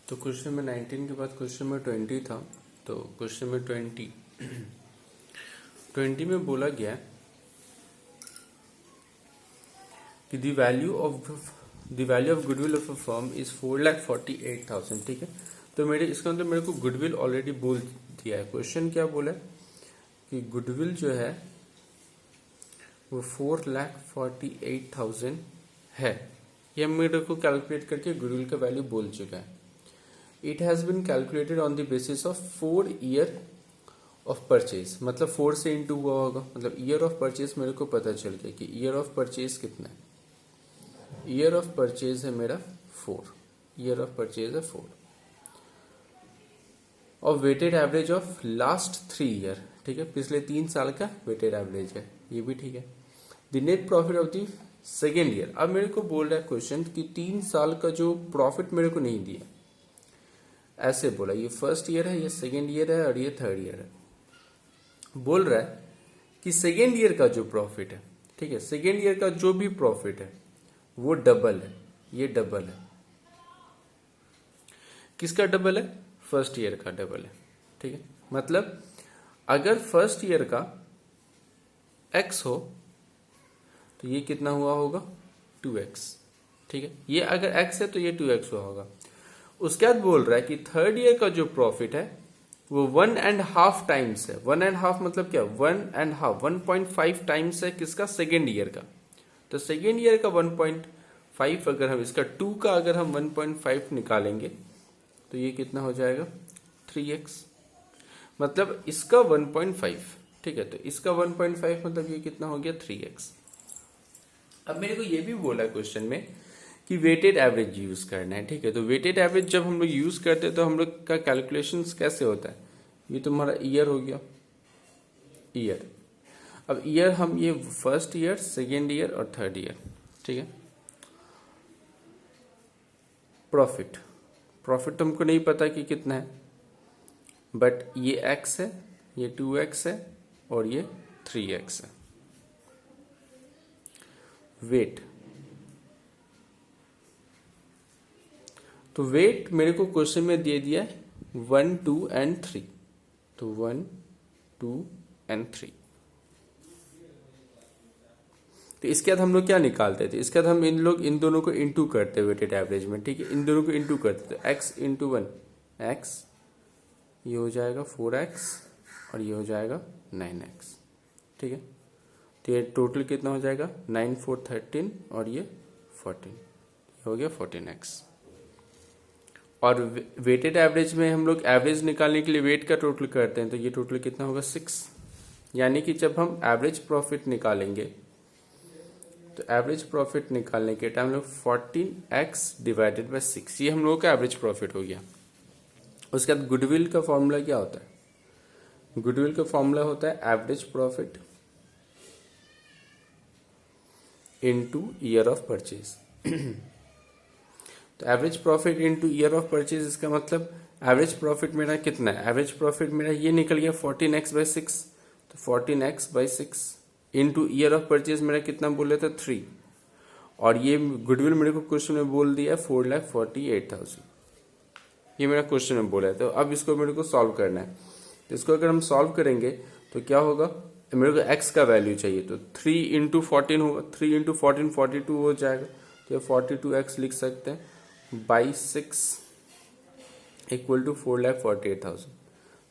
तो question number 19 के बाद क्वेश्चन नंबर 20 था। तो क्वेश्चन नंबर 20 में बोला गया कि the value of goodwill of a firm is 4,48,000। ठीक है, तो मेरे इसका मतलब मेरे को गुडविल ऑलरेडी बोल दिया है। क्वेश्चन क्या बोला है कि गुडविल जो है वो 4,48,000 है। ये मेरे को कैलकुलेट करके गुडविल का वैल्यू बोल चुका है। It has been calculated on the basis of 4 year of purchase, मतलब 4 से इंटू हुआ होगा, मतलब ईयर ऑफ परचेज मेरे को पता चल गया कि ईयर ऑफ परचेज कितना है। ईयर ऑफ परचेज है मेरा 4, ईयर ऑफ परचेज है 4 और weighted average of last 3 year. ठीक है, पिछले 3 साल का वेटेड एवरेज है, ये भी ठीक है। The net profit of the second year. अब मेरे को बोल रहा है क्वेश्चन कि 3 साल का जो प्रॉफिट मेरे को नहीं दिया, ऐसे बोला ये फर्स्ट ईयर है, ये सेकेंड ईयर है और ये थर्ड ईयर है। बोल रहा है कि सेकेंड ईयर का जो प्रॉफिट है, ठीक है, सेकेंड ईयर का जो भी प्रॉफिट है वो डबल है, ये डबल है। किसका डबल है? फर्स्ट ईयर का डबल है। ठीक है, मतलब अगर फर्स्ट ईयर का x हो तो ये कितना हुआ होगा? 2x। ठीक है, ये अगर x है तो ये 2x हुआ होगा। उसके बाद बोल रहा है कि थर्ड ईयर का जो प्रॉफिट है वो 1.5 टाइम्स है। 1.5 मतलब क्या? 1.5 1.5 टाइम्स है किसका? सेकेंड ईयर का। तो सेकेंड ईयर का 1.5 अगर हम इसका 2 का अगर हम 1.5 निकालेंगे तो ये कितना हो जाएगा? 3x। मतलब इसका 1.5। ठीक है, तो इसका 1.5 मतलब ये कितना हो गया? 3x। अब मेरे को ये भी बोला क्वेश्चन में कि वेटेड एवरेज यूज करना है। ठीक है, तो वेटेड एवरेज जब हम लोग यूज करते हैं तो हम लोग का कैलकुलेशन कैसे होता है? ये तुम्हारा ईयर हो गया, ईयर। अब ईयर हम ये फर्स्ट ईयर, सेकेंड ईयर और थर्ड ईयर। ठीक है, प्रॉफिट तुमको नहीं पता कि कितना है, बट ये x है, ये 2x है और ये 3x है। वेट, तो वेट मेरे को क्वेश्चन में दे दिया है 1, 2 एंड 3। तो 1, 2 एंड 3। तो इसके बाद हम लोग क्या निकालते थे? इसके बाद हम इन दोनों को इंटू करते वेटेड एवरेज में। ठीक है, इन दोनों को इंटू करते थे। x इंटू 1 x, ये हो जाएगा 4x और ये हो जाएगा 9x। ठीक है, तो ये टोटल कितना हो जाएगा? 9 4 13 और ये 14, ये हो गया 14x। और वेटेड एवरेज में हम लोग एवरेज निकालने के लिए वेट का टोटल करते हैं, तो ये टोटल कितना होगा? 6। यानी कि जब हम एवरेज प्रॉफिट निकालेंगे तो एवरेज प्रॉफिट निकालने के टाइम लोग 14x डिवाइडेड बाय 6, ये हम लोगों का एवरेज प्रॉफिट हो गया। उसके बाद गुडविल का फॉर्मूला क्या होता है? गुडविल का फॉर्मूला होता है average profit into year of purchase. तो average profit into year of purchase, इसका मतलब एवरेज प्रॉफिट मेरा कितना है? एवरेज प्रॉफिट मेरा ये निकल गया 14x बाई 6। तो 14x by 6 into year of purchase मेरा कितना बोले थे? 3। और ये गुडविल मेरे को क्वेश्चन में बोल दिया 4,48,000। ये मेरा क्वेश्चन में बोला है। तो अब इसको मेरे को सॉल्व करना है। तो इसको अगर हम सॉल्व करेंगे तो क्या होगा? मेरे को x का वैल्यू चाहिए, तो 3 इंटू 14 होगा। 3 इंटू 14 42 हो जाएगा। तो ये 42x लिख सकते हैं बाई 6 इक्वल टू 4,48,000।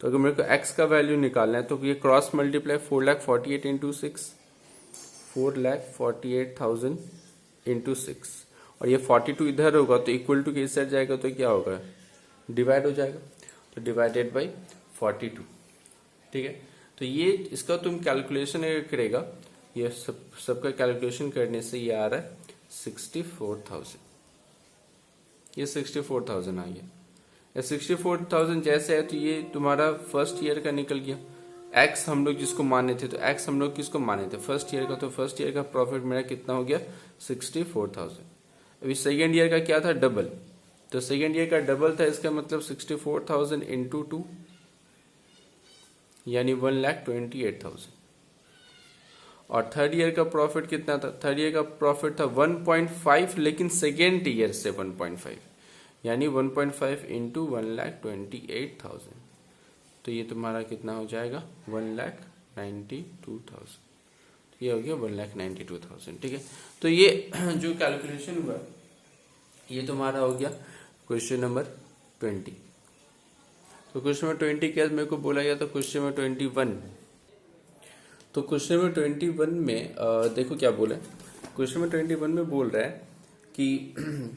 तो अगर मेरे को x का वैल्यू निकालना है तो ये क्रॉस मल्टीप्लाई 4,48,000 इंटू 6, 4,48,000 इंटू 6 और ये 42 इधर होगा तो इक्वल टू के इस साइड जाएगा तो क्या होगा? डिवाइड हो जाएगा। तो डिवाइडेड बाई 42। ठीक है, तो ये इसका तुम कैलकुलेशन अगर करेगा, ये सबका कैलकुलेशन करने से ये आ रहा है 64,000। ये 64,000 आ गया। ये 64,000 जैसे है तो ये तुम्हारा फर्स्ट ईयर का निकल गया। x हम लोग जिसको माने थे, तो x हम लोग किसको माने थे? फर्स्ट ईयर का। तो फर्स्ट ईयर का प्रॉफिट मेरा कितना हो गया? 64,000। अभी सेकेंड ईयर का क्या था? डबल। तो सेकेंड ईयर का डबल था, इसका मतलब 64,000 इंटू 2 यानी 1,28,000। और थर्ड ईयर का प्रॉफिट कितना था? थर्ड ईयर का प्रॉफिट था 1.5, लेकिन सेकेंड ईयर से 1.5, यानी 1.5 इंटू 1,28,000, तो ये तुम्हारा कितना हो जाएगा 1,92,000, ये हो गया 1,92,000। ठीक है, तो ये जो कैलकुलेशन हुआ ये तुम्हारा हो गया क्वेश्चन नंबर 20। तो क्वेश्चन नंबर 20 क्या मेरे को बोला गया था, क्वेश्चन नंबर 21। तो क्वेश्चन नंबर 21 में देखो क्या बोला है, क्वेश्चन नंबर 21 में बोल रहा है कि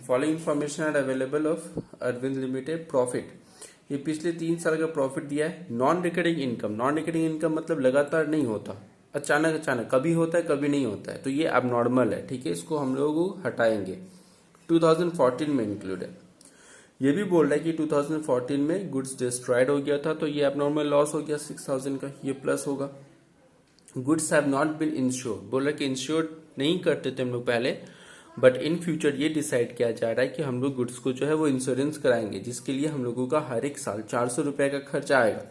following information are available of Arvind limited profit, ये पिछले 3 साल का प्रॉफिट दिया है। Non recurring income, non recurring income मतलब लगातार नहीं होता, अचानक अचानक कभी होता है कभी नहीं होता है, तो ये अब नॉर्मल है। ठीक है, इसको हम लोग हटाएंगे, 2014 में इंक्लूड है। ये भी बोल रहा है कि 2014 में गुड्स डिस्ट्रॉयड हो गया था, तो ये एबनॉर्मल लॉस हो गया 6,000 का, ये प्लस होगा। Goods have not been insured, बोल रहा है कि इंश्योर्ड नहीं करते थे हम लोग पहले, बट इन फ्यूचर ये डिसाइड किया जा रहा है कि हम लोग गुड्स को जो है वो इंश्योरेंस कराएंगे, जिसके लिए हम लोगों का हर एक साल 400 रुपए का खर्च आएगा।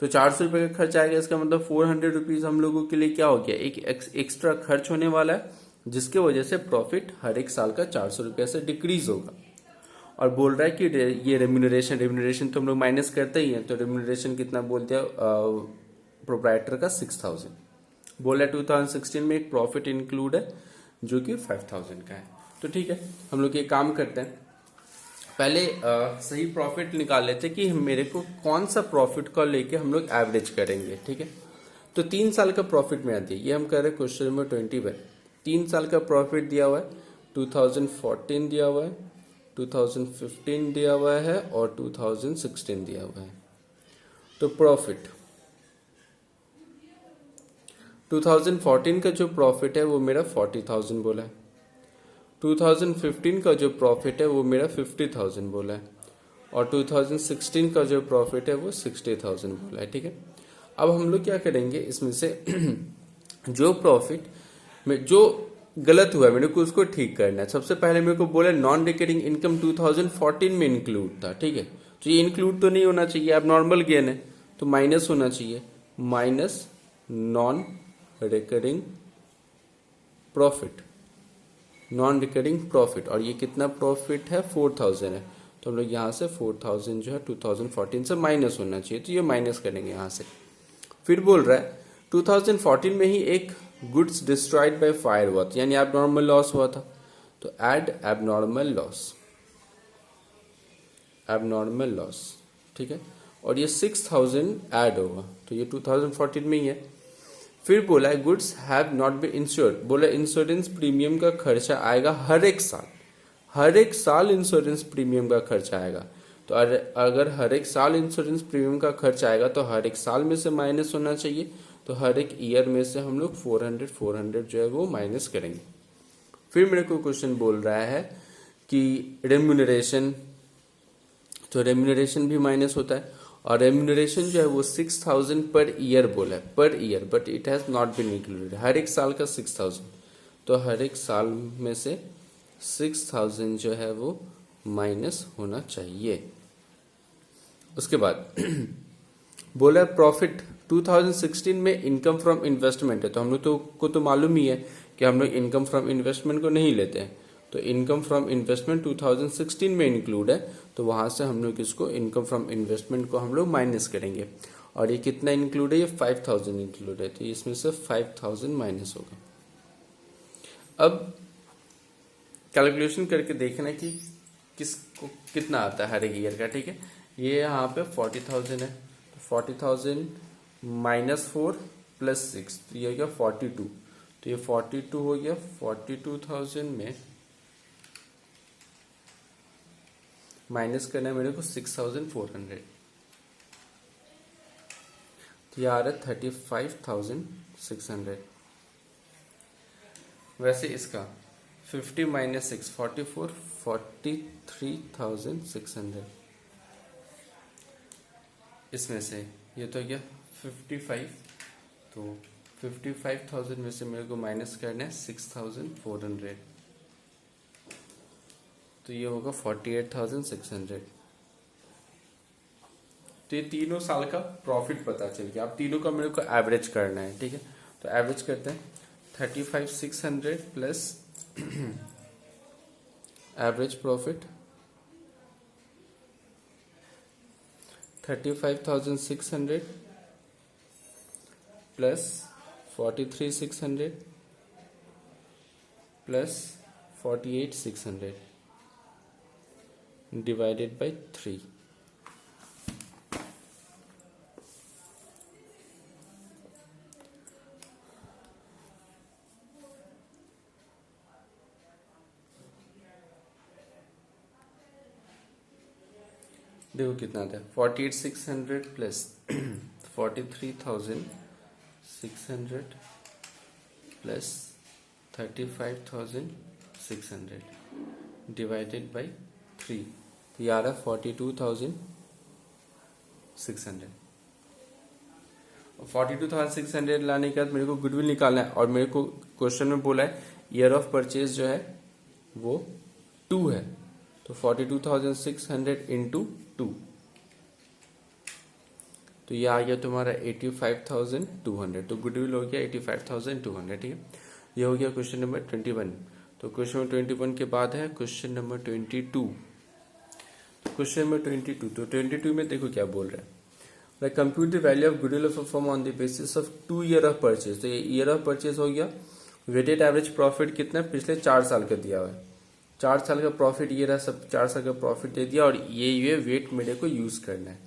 तो 400 रुपए का खर्च आएगा, इसका मतलब 400 रुपीज हम लोगों के लिए क्या हो गया, एक एक्स्ट्रा खर्च होने वाला है, जिसके वजह से प्रॉफिट हर एक साल का 400 रुपए से डिक्रीज होगा। और बोल रहा है कि ये रेम्यूनरेशन तो हम लोग माइनस करते ही हैं, तो रेम्यूनरेशन कितना बोल दिया प्रोप्राइटर का 6,000। बोल रहा है 2016 में एक प्रॉफिट इंक्लूड है जो कि 5,000 का है। तो ठीक है, हम लोग ये काम करते हैं, पहले सही प्रॉफिट निकाल लेते कि मेरे को कौन सा प्रॉफिट को लेके हम लोग एवरेज करेंगे। ठीक है, तो 3 साल का प्रॉफिट में आती है, ये हम कर रहे हैं क्वेश्चन नंबर 21। 3 साल का प्रॉफिट दिया हुआ है, 2014 दिया हुआ है, 2015 दिया हुआ है और 2016 दिया हुआ है। तो प्रॉफिट 2014 का जो प्रॉफिट है वो मेरा 40,000 बोला है, 2015 का जो प्रॉफिट है वो मेरा 50,000 बोला है, और 2016 का जो प्रॉफिट है वो 60,000 बोला है। ठीक है, अब हम लोग क्या करेंगे, इसमें से जो प्रॉफिट में जो गलत हुआ है मेरे को उसको ठीक करना है। सबसे पहले मेरे को बोला नॉन रिकरिंग इनकम 2014 में इंक्लूड था। ठीक है, तो ये इंक्लूड तो नहीं होना चाहिए, अब नॉर्मल गेन है तो माइनस होना चाहिए, minus non recurring profit, non recurring profit, और ये कितना प्रॉफिट है 4,000 है, तो हम लोग यहाँ से 4,000 जो है 2014 से माइनस होना चाहिए, तो ये माइनस करेंगे यहाँ से। फिर बोल रहा है 2014 में ही एक गुड्स डिस्ट्रॉयड बाय फायर हुआ था, यानी एबनॉर्मल लॉस हुआ था, तो add abnormal loss, abnormal loss. ठीक है, और ये 6,000 ऐड होगा, तो ये 2014 में ही है। फिर बोला है goods have not been insured, बोला इंश्योरेंस प्रीमियम का खर्चा आएगा हर एक साल, हर एक साल इंश्योरेंस प्रीमियम का खर्चा आएगा। तो अगर हर एक साल इंश्योरेंस प्रीमियम का खर्च आएगा तो हर एक साल में से माइनस होना चाहिए, तो हर एक ईयर में से हम लोग 400 जो है वो माइनस करेंगे। फिर मेरे को क्वेश्चन बोल रहा है कि रेम्यूनरेशन, तो रेम्यूनरेशन भी माइनस होता है, और रेम्यूनरेशन जो है वो 6,000 पर ईयर बोला है, पर year, but it has not been included, हर एक साल का 6,000, तो हर एक साल में से 6,000 जो है वो माइनस होना चाहिए। उसके बाद बोला प्रॉफिट 2016 में इनकम फ्रॉम इन्वेस्टमेंट है, तो हम लोग को तो मालूम ही है कि हम लोग इनकम फ्रॉम इन्वेस्टमेंट को नहीं लेते हैं, तो इनकम फ्रॉम इन्वेस्टमेंट 2016 में इंक्लूड है, तो वहां से हम लोग इसको इनकम फ्रॉम इन्वेस्टमेंट को हम लोग माइनस करेंगे, और ये कितना इंक्लूड है, ये 5,000 इंक्लूड है, तो इसमें से 5,000 माइनस होगा। अब कैलकुलेशन करके देखना कि किसको कितना आता है हर एक ईयर का। ठीक है, ये यहाँ पे 40,000 है, तो 40,000 -4 + 6, तो ये हो गया 42, तो ये 42 हो गया, 42,000 में माइनस करना है मेरे को 6,400, तो ये आ रहा है 35,600। वैसे इसका 50 - 6 44, 43,600, इसमें से ये तो गया 55, तो 55,000 में से मेरे को माइनस करना है 6,400, तो ये होगा 48,600। तो ये तीनों साल का प्रॉफिट पता चल गया। अब तीनों का मेरे को एवरेज करना है। ठीक है, तो एवरेज करते हैं 35,600 plus average profit 35,600 plus 43,600 plus 48,600 divided by 3। देखो कितना था, 48,600 प्लस 43,600 प्लस 35,600 डिवाइडेड बाई 3, तो ये आ रहा है 42,600। 42,600 लाने के बाद मेरे को गुडविल निकालना है, और मेरे को क्वेश्चन में बोला है ईयर ऑफ परचेज जो है वो 2 है, तो 42,600 इंटू 2, तो ये आ गया तुम्हारा 85,200। तो गुडविल हो गया 85,200। ठीक है, ये हो गया क्वेश्चन नंबर 21। तो क्वेश्चन नंबर 21 के बाद है क्वेश्चन नंबर 22। क्वेश्चन नंबर 22, तो 22 में देखो क्या बोल रहा है, compute the value of goodwill of a firm on the basis of 2 year of purchase. तो ये ईयर ऑफ परचेज हो गया। वेटेड एवरेज प्रॉफिट कितना पिछले 4 साल का दिया हुआ है, 4 साल का प्रॉफिट ये रहा, सब 4 साल का प्रॉफिट दे दिया, और ये वेट मेरे को यूज करना है।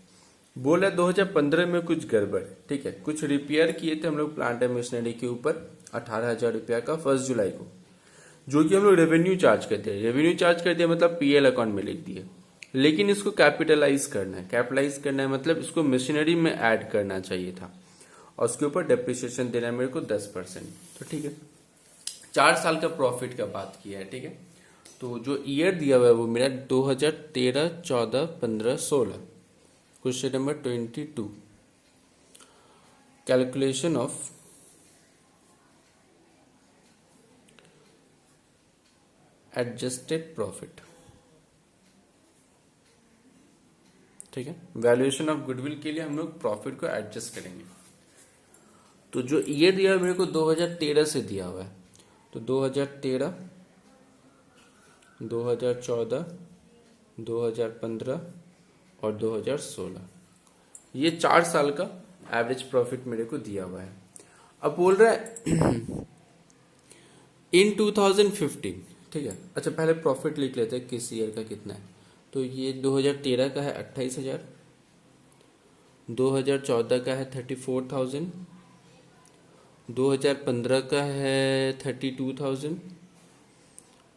बोला 2015 में कुछ गड़बड़, ठीक है, कुछ रिपेयर किए थे हम लोग प्लांट एंड मशीनरी के ऊपर 18,000 रुपया का 1 जुलाई को, जो कि हम लोग रेवेन्यू चार्ज करते हैं। रेवेन्यू चार्ज कर दिया मतलब पीएल अकाउंट में लिख दिए, लेकिन इसको कैपिटलाइज करना है। कैपिटलाइज करना है मतलब इसको मशीनरी में ऐड करना चाहिए था, और उसके ऊपर डेप्रिसिएशन देना है मेरे को 10%। तो ठीक है, 4 साल का प्रॉफिट का बात किया है। ठीक है, तो जो ईयर दिया हुआ है वो मेरा 2013, 14, 15, 16। Question number 22, calculation of adjusted profit. ठीक है, वैल्यूएशन ऑफ गुडविल के लिए हम लोग प्रॉफिट को एडजस्ट करेंगे। तो जो ईयर दिया है मेरे को 2013 से दिया हुआ है, तो 2013, 2014, 2015 और 2016, ये 4 साल का एवरेज प्रॉफिट मेरे को दिया हुआ है। अब बोल रहा है इन 2015, ठीक है। अच्छा, पहले प्रॉफिट लिख लेते हैं किस ईयर का कितना है। तो ये 2013 का है 28,000, 2014 का है 34,000, 2015 का है 32,000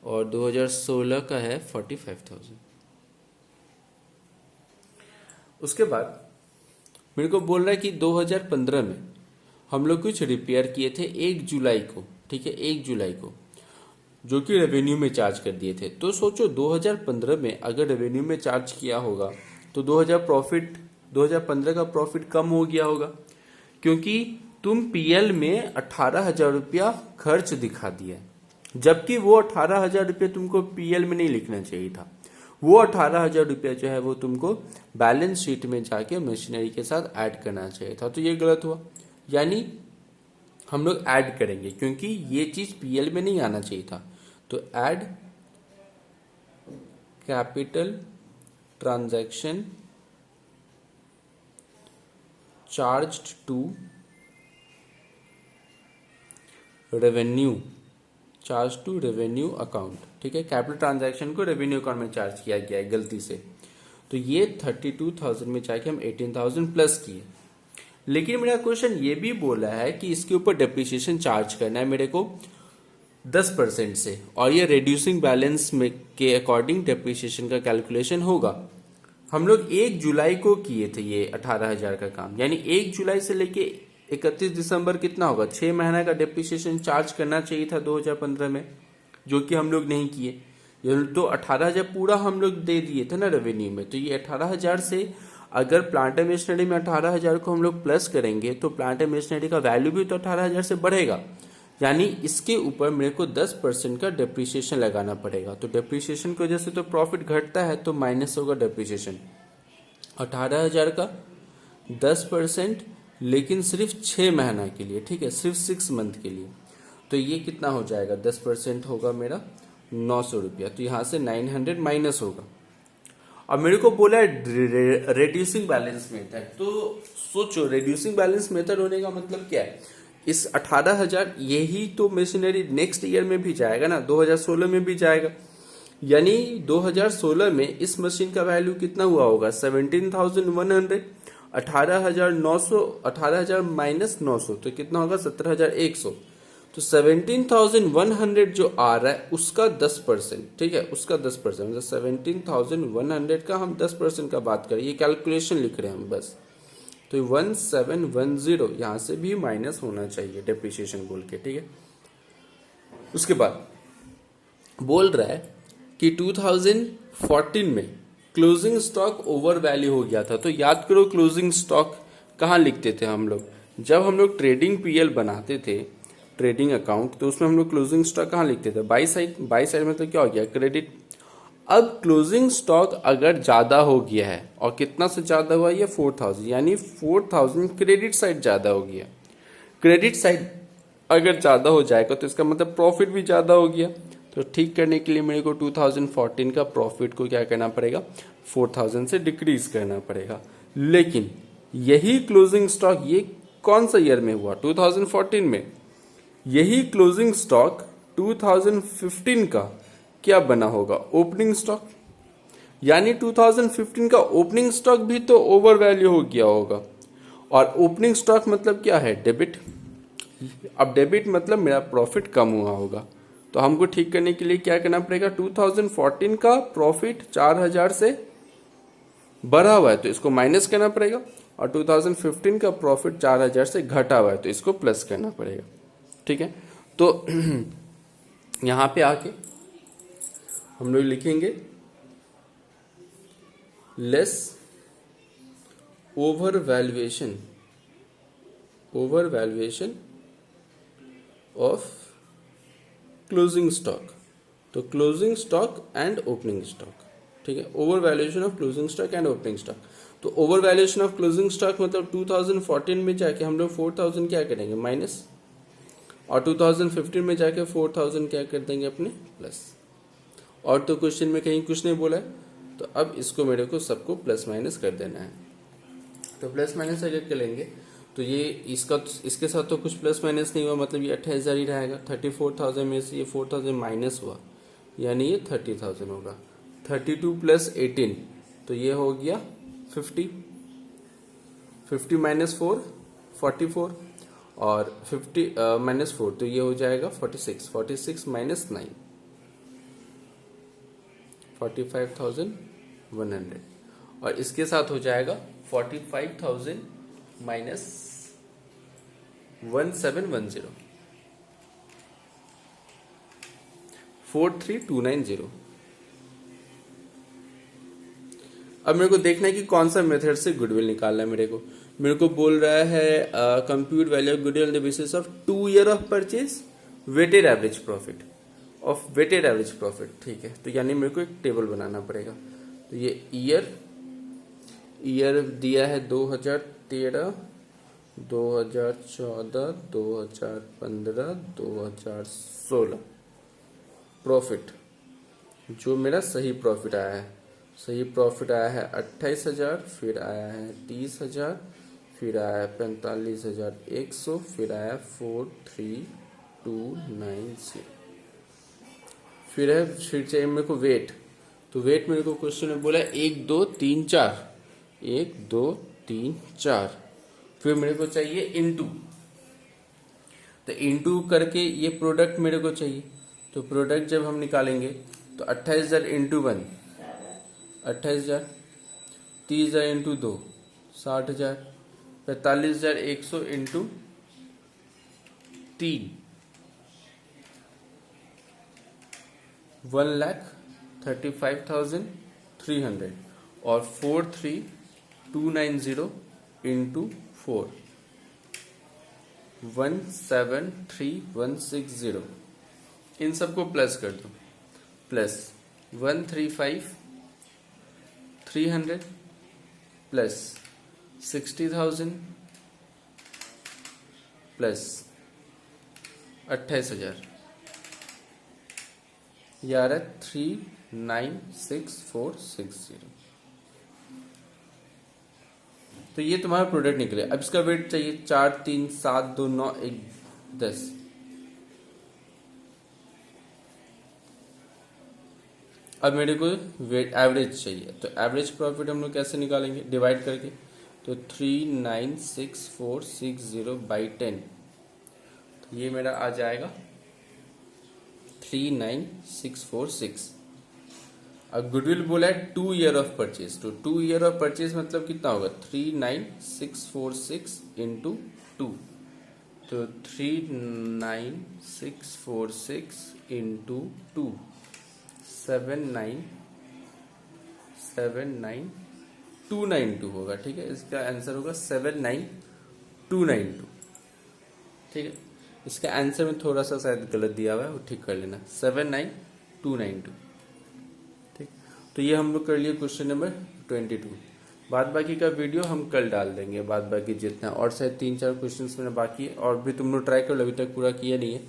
और 2016 का है 45,000। उसके बाद मेरे को बोल रहा है कि 2015 में हम लोग कुछ रिपेयर किए थे 1 जुलाई को, ठीक है, 1 जुलाई को, जो कि रेवेन्यू में चार्ज कर दिए थे। तो सोचो 2015 में अगर रेवेन्यू में चार्ज किया होगा तो 2015 का प्रॉफिट कम हो गया होगा, क्योंकि तुम पीएल में 18,000 रुपया खर्च दिखा दिया, जबकि वो 18,000 रुपया तुमको पीएल में नहीं लिखना चाहिए था। वो 18,000 रुपया जो है वो तुमको बैलेंस शीट में जाके मशीनरी के साथ ऐड करना चाहिए था। तो ये गलत हुआ, यानी हम लोग ऐड करेंगे, क्योंकि ये चीज पीएल में नहीं आना चाहिए था। तो add capital transaction charged to revenue, charge to revenue account, ठीक है। कैपिटल ट्रांजैक्शन को रेवेन्यू अकाउंट में चार्ज किया गया है गलती से, तो ये 32,000 में जाके हम 18,000 प्लस किए। लेकिन मेरा क्वेश्चन ये भी बोला है कि इसके ऊपर डेप्रिसिएशन चार्ज करना है मेरे को 10% से, और ये रिड्यूसिंग बैलेंस में के अकॉर्डिंग डेप्रिसिएशन का कैलकुलेशन होगा। हम लोग 1 जुलाई को किए थे ये 18,000 का काम, यानी 1 जुलाई से लेके 31 दिसंबर कितना होगा, 6 महीना का डेप्रिसिएशन चार्ज करना चाहिए था 2015 में, जो कि हम लोग नहीं किए। तो 18,000 पूरा हम लोग दे दिए थे ना रेवेन्यू में, तो ये 18,000 से अगर प्लांट एंड मशीनरी में 18,000 को हम लोग प्लस करेंगे तो प्लांट एंड मशीनरी का वैल्यू भी तो 18,000 से बढ़ेगा, यानी इसके ऊपर मेरे को 10% का डेप्रिसिएशन लगाना पड़ेगा। तो डेप्रिसिएशन की वजह से तो प्रॉफिट घटता है, तो माइनस होगा डेप्रिसिएशन। 18,000 का 10%, लेकिन सिर्फ 6 महीना के लिए, ठीक है, सिर्फ 6 मंथ के लिए। तो ये कितना हो जाएगा, 10% होगा मेरा 900 रुपया, तो यहाँ से 900 माइनस होगा। अब मेरे को बोला है रेड्यूसिंग बैलेंस मेथड, तो सोचो रेड्यूसिंग बैलेंस मेथड होने का मतलब क्या है। इस 18,000 यही तो मशीनरी नेक्स्ट ईयर में भी जाएगा ना, 2016 में भी जाएगा, यानी 2016 में इस मशीन का वैल्यू कितना हुआ होगा 17,100। 18,900, 18,000 माइनस 900 तो कितना होगा 17,100। तो 17,100 जो आ रहा है उसका 10%, ठीक है, उसका 10%, मतलब 17,100 का हम 10% का बात करें, ये कैलकुलेशन लिख रहे हैं हम बस। तो 1710 यहां से भी माइनस होना चाहिए डेप्रिसिएशन बोल के, ठीक है। उसके बाद बोल रहा है कि 2014 में क्लोजिंग स्टॉक ओवर वैल्यू हो गया था। तो याद करो क्लोजिंग स्टॉक कहाँ लिखते थे हम लोग, जब हम लोग ट्रेडिंग पीएल बनाते थे, ट्रेडिंग अकाउंट, तो उसमें हम लोग क्लोजिंग स्टॉक कहाँ लिखते थे, बाई साइड। बाई साइड मतलब क्या हो गया, क्रेडिट। अब क्लोजिंग स्टॉक अगर ज्यादा हो गया है, और कितना से ज्यादा हुआ, ये 4,000, यानी 4,000 क्रेडिट साइड ज्यादा हो गया। क्रेडिट साइड अगर ज्यादा हो जाएगा तो इसका मतलब प्रॉफिट भी ज्यादा हो गया। तो ठीक करने के लिए मेरे को 2014 का प्रॉफिट को क्या करना पड़ेगा, 4,000 से डिक्रीज करना पड़ेगा। लेकिन यही क्लोजिंग स्टॉक ये कौन सा ईयर में हुआ, 2014 में। यही क्लोजिंग स्टॉक 2015 का क्या बना होगा, ओपनिंग स्टॉक। यानी 2015 का ओपनिंग स्टॉक भी तो ओवर वैल्यू हो गया होगा। और ओपनिंग स्टॉक मतलब क्या है, डेबिट। अब डेबिट मतलब मेरा प्रॉफिट कम हुआ होगा। तो हमको ठीक करने के लिए क्या करना पड़ेगा, 2014 का प्रॉफिट 4,000 से बढ़ा हुआ है तो इसको माइनस करना पड़ेगा, और 2015 का प्रॉफिट 4,000 से घटा हुआ है तो इसको प्लस करना पड़ेगा, ठीक है। तो यहां पे आके हम लोग लिखेंगे less over valuation of closing stock. तो closing stock and opening stock, ठीक है, over valuation of closing stock and opening stock. तो over valuation of closing stock मतलब 2014 में जाके हम लोग 4,000 क्या करेंगे माइनस, और 2015 में जाके 4,000 क्या कर देंगे अपने प्लस। और तो क्वेश्चन में कहीं कुछ नहीं बोला है, तो अब इसको मेरे को सबको प्लस माइनस कर देना है। तो प्लस माइनस अगर करेंगे तो ये इसका, इसके साथ तो कुछ प्लस माइनस नहीं हुआ, मतलब ये 28,000 ही रहेगा। 34,000 में से ये 4,000 माइनस हुआ, यानी ये 30,000 होगा। 32 प्लस 18 तो ये हो गया 50। 50 माइनस 4 44, और 50 माइनस 4 तो ये हो जाएगा 46। 46 माइनस 9 45,100, और इसके साथ हो जाएगा 45,000 माइनस 1710 43,290। अब मेरे को देखना है कि कौन सा मेथड से गुडविल निकालना है। मेरे को बोल रहा है compute value of goodwill on the basis of 2 year of purchase, weighted average profit of weighted average profit, ठीक है। तो यानी मेरे को एक टेबल बनाना पड़ेगा। तो ये ईयर दिया है 2013, 2014, 2015, 2016। प्रॉफिट जो मेरा सही प्रॉफिट आया है, सही प्रॉफिट आया है 28,000, फिर आया है 30,000, फिर आया है 45,100, फिर आया 43,290। फिर चाहिए मेरे को वेट। तो वेट मेरे को क्वेश्चन में बोला 1 2 3 4, 1 2 3 4। फिर मेरे को चाहिए इनटू, तो इनटू करके ये प्रोडक्ट मेरे को चाहिए। तो प्रोडक्ट जब हम निकालेंगे तो 28,000 इंटू 1 28,000, 30,000 इंटू 2 60,000, 45,100 इंटू 3 1,35,300, और 43,290 इंटू 4 173,160। इन सबको प्लस कर दो, प्लस 135,300 प्लस 60,000 प्लस 28,000, ये आ रहा है 396460। तो ये तुम्हारा प्रोडक्ट निकले। अब इसका वेट चाहिए 4 3 7 2 9 1 10। अब मेरे को वेट एवरेज चाहिए, तो एवरेज प्रॉफिट हम लोग कैसे निकालेंगे, डिवाइड करके। तो 396,460 बाई 10, तो ये मेरा आ जाएगा 39646। अब गुडविल बोला है 2 ईयर ऑफ परचेज, तो 2 ईयर ऑफ परचेज मतलब कितना होगा, 39646 इंटू 2, तो 39646 इंटू 2 79292 होगा। ठीक है, इसका आंसर होगा 79292। ठीक है, इसका आंसर में थोड़ा सा शायद गलत दिया हुआ है, वो ठीक कर लेना, 79292। ठीक, तो ये हम लोग कर लिए क्वेश्चन नंबर 22। बाद बाकी का वीडियो हम कल डाल देंगे, बाद बाकी जितना, और शायद 3-4 क्वेश्चन मेरा बाकी है, और भी तुम लोग ट्राई कर लो, अभी तक पूरा किया नहीं है,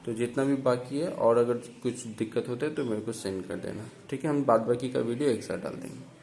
तो जितना भी बाकी है और अगर कुछ दिक्कत होता है तो मेरे को सेंड कर देना। ठीक है, हम बाद बाकी का वीडियो एक साथ डाल देंगे।